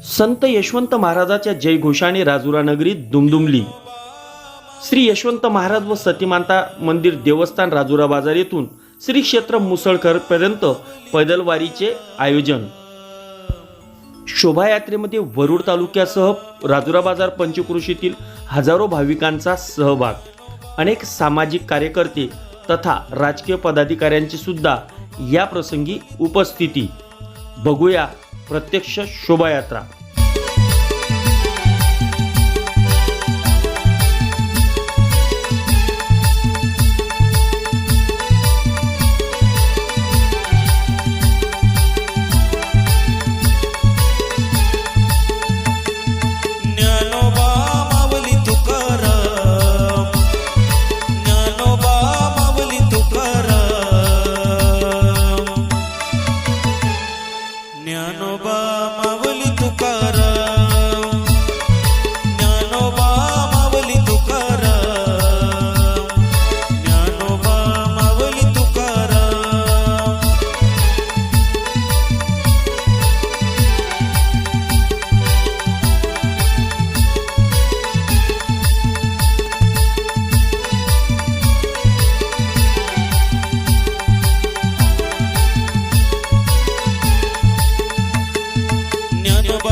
संत यशवंत महाराजाच्या जयघोषाने राजुरा नगरीत दुमदुमली। श्री यशवंत महाराज व सतीमाता मंदिर देवस्थान राजुरा बाजार येथून श्री क्षेत्र मुसळकर पर्यंत पैदलवारीचे आयोजन। शोभायात्रेमध्ये वरुड तालुक्यासह राजुरा बाजार पंचक्रोशीतील हजारो भाविकांचा सहभाग। अनेक सामाजिक कार्यकर्ते तथा राजकीय पदाधिकाऱ्यांची सुद्धा या प्रसंगी उपस्थिती। बघूया प्रत्यक्ष शोभायात्रा।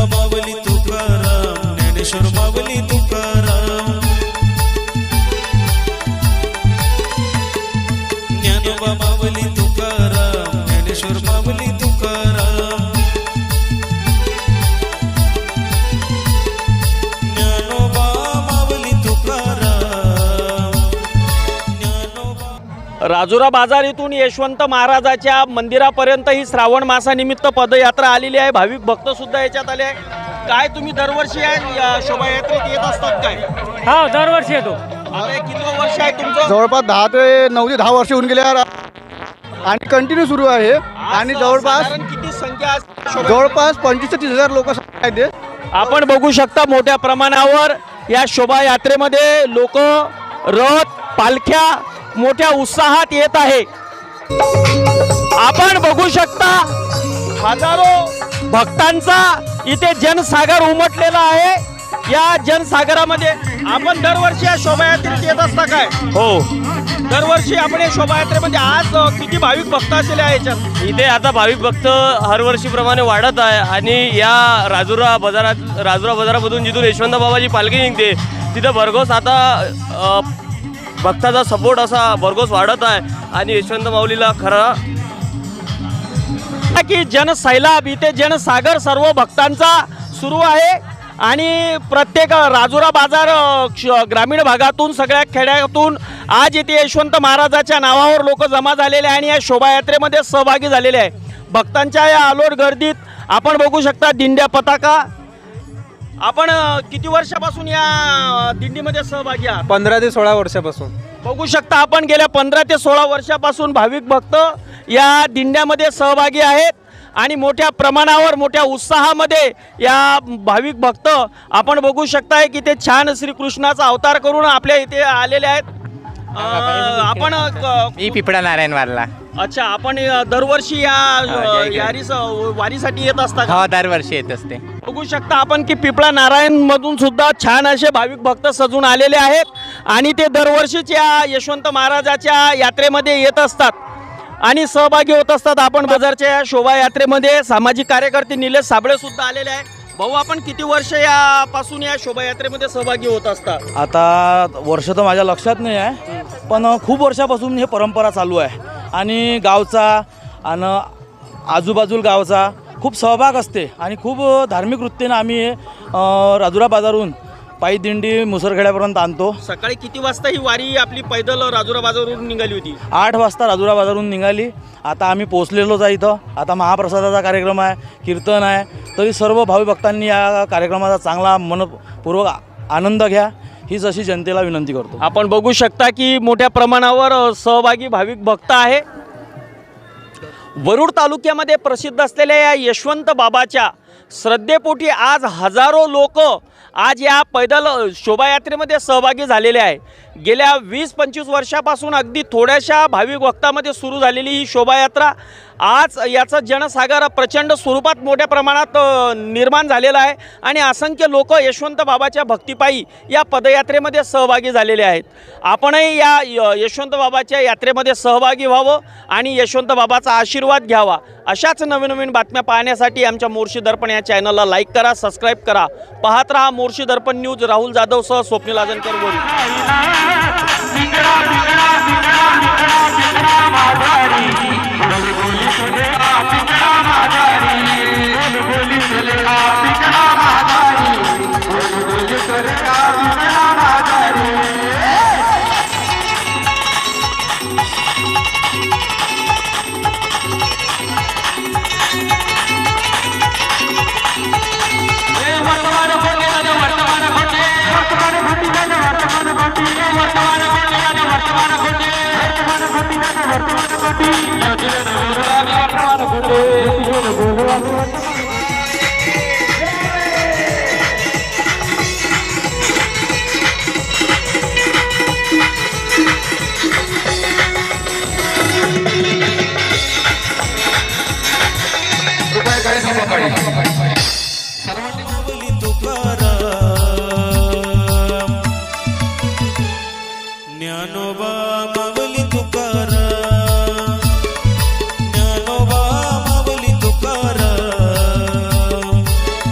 माऊली तुकाराम, ज्ञानेश्वर माऊली तुकाराम, ज्ञानोबा माऊली तुकाराम, ज्ञानेश्वर माऊली तुकाराम, ज्ञानोबा माऊली तुकाराम, ज्ञानोबा। राजुरा बाजार येथून यशवंत महाराजाच्या मंदिरापर्यंत ही श्रावण मासानिमित्त पदयात्रा आलेली आहे। भाविक भक्त सुद्धा याच्यात आले आहे। काय तुम्ही दरवर्षी या शोभायात्रेत येत असतात काय? हा, दरवर्षी येतो। आता हे किती वर्ष आहे तुमचं? जवळपास 9 ते 10 वर्ष होऊन गेले आणि कंटिन्यू सुरू आहे। आणि जवळपास किती संख्या आहे? जवळपास 25 ते 30,000 लोक आहेत। आपण बघू शकता मोठ्या प्रमाणावर या शोभायात्रेमध्ये लोक, रथ, पालख्या मोठ्या उत्साहात येत आहे। आपण बघू शकता हजारो भक्तांचा इथे जनसागर उमटलेला आहे। या जनसागरामध्ये आपण दरवर्षी या शोभायात्रेत येत असता काय? हो, दरवर्षी आपण या शोभायात्रेमध्ये आज किती भाविक भक्त असलेले आहे याच्यात? इथे आता भाविक भक्त हरवर्षीप्रमाणे वाढत आहे आणि या राजुरा बाजारामधून जिथून यशवंत बाबाची पालखी निघते तिथं भरघोस आता भक्ताचा सपोर्ट असा भरघोस वाढत आहे आणि यशवंत माऊलीला खरा की जनसैलाब, इथे जनसागर सर्व भक्तांचा सुरू आहे आणि प्रत्येक राजुरा बाजार ग्रामीण भागातून सगळ्या खेड्यातून आज इथे यशवंत महाराजाच्या नावावर लोक जमा झालेले आहे आणि या शोभायात्रेमध्ये सहभागी झालेले आहे। भक्तांच्या या अलोट गर्दीत आपण बघू शकता दिंड्या, पताका। आपण किती वर्षापासून या दिंडीमध्ये सहभागी आहात? 15 ते 16 वर्षापासून। बघू शकता आपण गेल्या 15 ते 16 वर्षापासून भाविक भक्त या दिंड्यामध्ये सहभागी आहेत आणि मोठ्या प्रमाणावर मोठ्या उत्साहामध्ये या भाविक भक्त आपण बघू शकताय की ते छान श्रीकृष्णाचा अवतार करून आपल्या इथे आलेले आहेत। आपण मी पिपळा नारायण वारला। अच्छा, आपण दरवर्षी या वारीसाठी येत असता? हो, दरवर्षी येत असते। बघू शकता आपण की पिपळा नारायण मधून सुद्धा छान असे भाविक भक्त सजून आलेले आहेत आणि ते दरवर्षीच या यशवंत महाराजाच्या यात्रेमध्ये येत असतात आणि सहभागी होत असतात। आपण बाजारच्या या शोभायात्रेमध्ये सामाजिक कार्यकर्ते निलेश साबळे सुद्धा आलेले आहेत। भाऊ, आपण किती वर्ष यापासून या शोभायात्रेमध्ये सहभागी होत असता? आता वर्ष तर माझ्या लक्षात नाही आहे, पण खूप वर्षापासून हे परंपरा चालू आहे आणि गावचा आणि आजूबाजूला गावचा खूप सहभाग असते आणि खूप धार्मिक वृत्तीने आम्ही राजुरा बाजारून पायी दिंडी मुसरखेड्यापर्यंत आणतो। सकाळी किती वाजता ही वारी आपली पैदल राजुरा बाजारवरून निघाली होती? 8 वाजता राजुरा बाजारून निघाली। आता आम्ही पोचलेलोच आहे इथं। आता महाप्रसादाचा कार्यक्रम आहे, कीर्तन आहे, तरी सर्व भाविक भक्तांनी या कार्यक्रमाचा चांगला मनपूर्वक आनंद घ्या हीच अशी जनतेला विनंती करतो। आपण बघू शकता की मोठ्या प्रमाणावर सहभागी भाविक भक्त आहे। वरुड तालुक्यामध्ये प्रसिद्ध असलेल्या या यशवंत बाबाच्या श्रद्धेपोटी आज हजारो लोक आज या पैदल शोभायात्रेमध्ये सहभागी झालेले आहे. गेल्या 20-25 वर्षापासून अगदी थोड्याशा भाविक भक्तामध्ये सुरू झालेली ही शोभायात्रा आज याचं जनसागर प्रचंड स्वरूपात मोठ्या प्रमाणात निर्माण झालेला आहे आणि असंख्य लोक यशवंत बाबाच्या भक्तिपायी या पदयात्रेमध्ये सहभागी झालेले आहेत. आपणही या यशवंत बाबाच्या यात्रेमध्ये सहभागी व्हावं आणि यशवंत बाबाचा आशीर्वाद घ्यावा. अशाच नवीन नवीन बातम्या पाहण्यासाठी आमच्या मोर्शी दर्पण या चॅनलला लाईक करा, सबस्क्राईब करा. पाहत रहा मोर्शी दर्पण न्यूज. राहुल जाधवसह स्वप्नील आजनकर बोरी. माऊली तुकाराम ज्ञानोबा माऊली तुकाराम ज्ञानोबा माऊली तुकाराम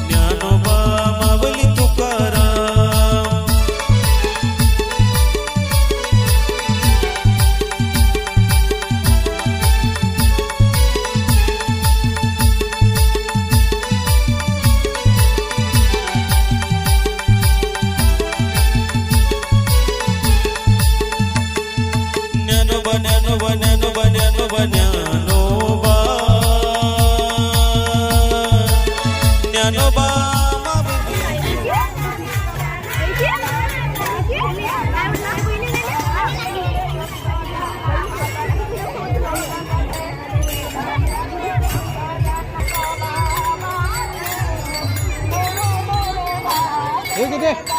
ज्ञानोबा माऊली तुकाराम ज्ञानोबा ज्ञानोबा ज्ञानोबा ज्ञानोबा ज्ञानोबा ज्ञानोबा हे किती